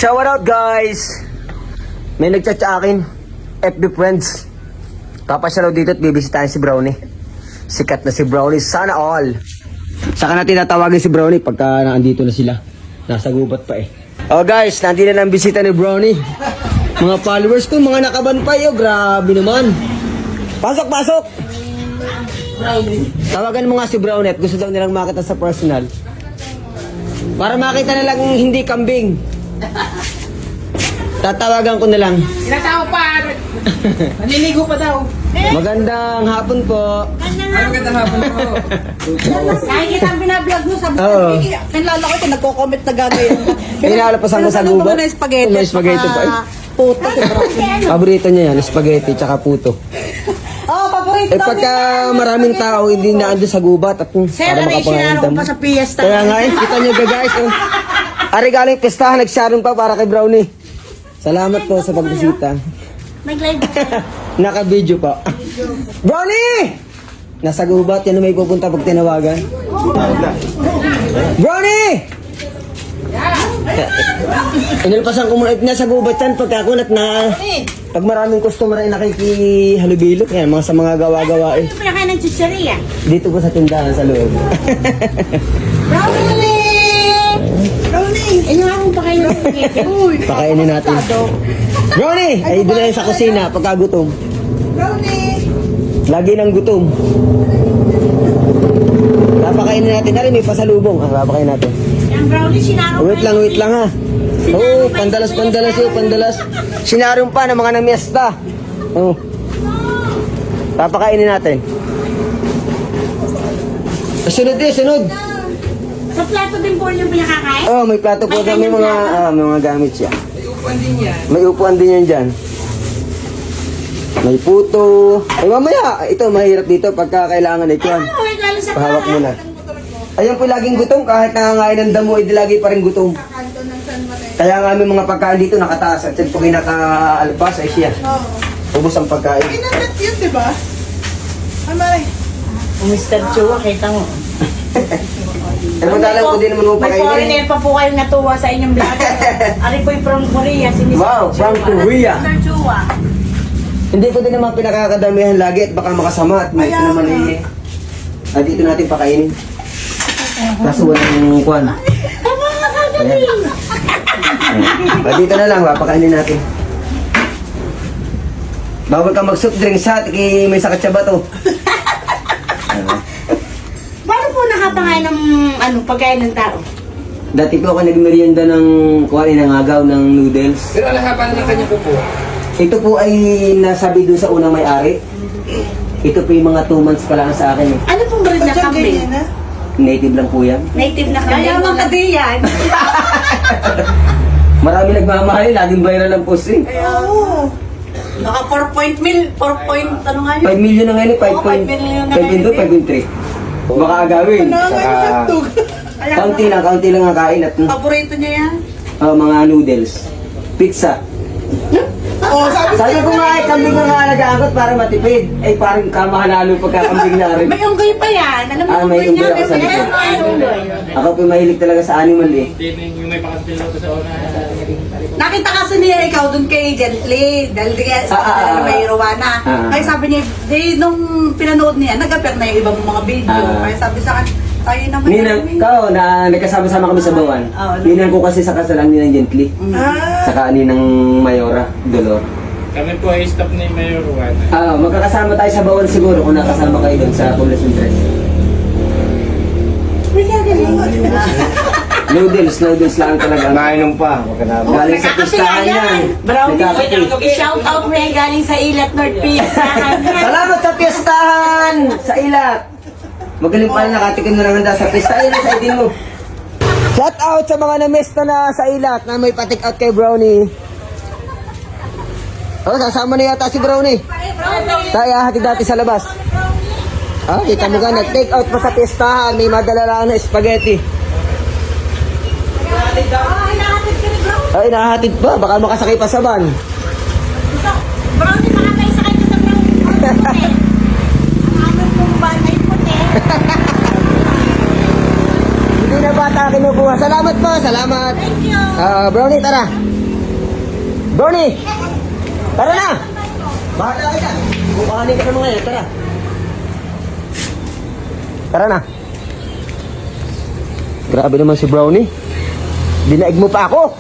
Shout out guys! May nagchat sa akin, FB friends. Papasya raw dito at bibisitahin si Brownie. Sikat na si Brownie, sana all. Saka natin natawagin si Brownie pagka naandito na sila. Nasa gubat pa eh. Oh guys, nandito na ang bisita ni Brownie. Mga followers ko, mga nakaban pa yo. Grabe naman. Pasok, pasok! Tawagan mo nga si Brownie at gusto daw nilang makita sa personal. Para makita na lang hindi kambing. Tatawagan ko na lang. Tinatawag pa. Naliligo pa daw. Magandang hapon po. Magandang hapon po. Nakikita ang binablog mo sa Oo. Nalala ko ito, nagko-comment na gano'n. Pinalapasan ko sa gubat. May spaghetti. May spaghetti pa eh. Puto. Si Brownie. Paborito niya yan, spaghetti tsaka puto. Oh, paborito. Eh pagka maraming tao hindi na ando sa gubat at Sir, para sinaro makapangandam. ko pa sa fiesta. Kaya nga eh, kita niyo guys. Ari galing pistahan, nagsaron pa para kay Brownie. Salamat po sa pagbisita. Nag-live. Naka-video pa. Brownie! Nasa gubat, yan na may pupunta pag tinawagan. Brownie! Inilpasan ko muna, nasa gubat yan pagkakunat na pag maraming customer ay nakikihalubilo. Yan, mga sa mga gawa-gawa eh. Ano pa na kayo ng chicheria? Dito po sa tindahan sa loob. Brownie! Brownie! Ano nga kung pakain ng spaghetti? Uy! Pakainin natin. Brownie! Ay, doon na yan sa kusina pagkagutom. Brownie! Lagi ng gutom. Papakainin natin. Nari, may pasalubong. Papakainin natin. Ang brownie, sinaro Wait lang ha. Oo, pandalas yun, pandalas. Sinarong pa ng mga namiesta. Oo. Papakainin natin. Sunod din, sunod. Sa plato din po yung pinakakain? Oh, may plato po kami may mga gamit siya. May upuan din yan. May upuan din yan dyan. May puto. Ay mamaya, ito mahirap dito pagka kailangan ito yan. Ano, lalo sa Pahawak mo na. Ayan po laging gutom, kahit nangangain ng damo, hindi lagi pa rin gutom. Kaya nga may mga pagkain dito nakataas at po kinakaalpas ay siya. Ubus ang pagkain. Inagat yun, di ba? Amay. Mr. Chua, kita mo. Ano madalang ko din naman mo May foreigner pakainin. pa po kayong natuwa sa inyong vlog. Ari po'y from Korea, si Mr. Wow, from Korea. Mr. Chua. Hindi ko din naman pinakakadamihan lagi at baka makasama at may ito naman eh. At dito natin pakainin. Kaso walang kwan. Ayan. At dito na lang, papakainin natin. Bawal ka mag-soft drinks ha, may sakit siya ba to? Paano po nakapangain ng pagkain ng tao? Dati po ako nagmerienda ng kuwain ng agaw ng noodles. Pero alahapan ng kanya po po. Ito po ay nasabi doon sa unang may-ari. Ito po yung mga 2 months pa lang sa akin eh. Ano pong breed na kambing? Native lang po yan. Native na kambing. Kaya mga kadiyan. Marami nagmamahal, laging viral ang post eh. Oo. Naka 4 ano nga 5 million na ngayon, Oo, 5 million na 5.2, 5.3. Baka agawin. Saka, kaunti lang ang kain at Paborito niya yan? mga noodles. Pizza. Oo, Sabi ko nga ay kambing nga alagaan ko para matipid. Ay parang kamahalalo pagkakambing na rin. May unggoy pa yan. Alam mo May unggoy ako sa likod. Ako po mahilig talaga sa animal eh. Nakita kasi niya ikaw dun kay Gently. Dahil di kaya may Rowana. Kaya sabi niya, nung pinanood niya, nag-appear na yung ibang mga video. Kaya sabi sa akin, tayo naman. Ninang, kao na nagkasama-sama kami sa bawan. Ninang ko kasi sa kasalang ninang Gently. Saka ninang Mayora, Dolor. Kami po ay staff ni Mayor Juan. Magkakasama tayo sa bawan siguro kung nakasama kayo doon sa Poblacion 3. May gagaling. Noodles lang talaga. Mainom pa. Galing sa pistahan yan. Nagkakape. I-shout out mo yan galing sa Ilat North Pizza. Salamat sa pistahan! Sa ilat! Magaling pala nakatikim na ng handa sa pista. Ayun sa idin mo. Shout out sa mga namesta na sa ilat na may patik out kay Brownie. Oh, sasama na yata si Brownie. Tayo hatid dati sa labas. Kita mo ka, nag-take out pa sa pistahan. May madala lang na spaghetti. Ay, nahatid pa. Baka makasakay pa sa van. Brownie, makakaisakay ka sa Brownie. Ang aming pong van ay puti. Hindi na bata kinukuha po. Salamat po, salamat. Thank you. Brownie, tara. Brownie! Tara na! Bahala ka dyan. Bukahanin ka naman ngayon, tara. Tara na. Grabe naman si Brownie. Dinaig mo pa ako.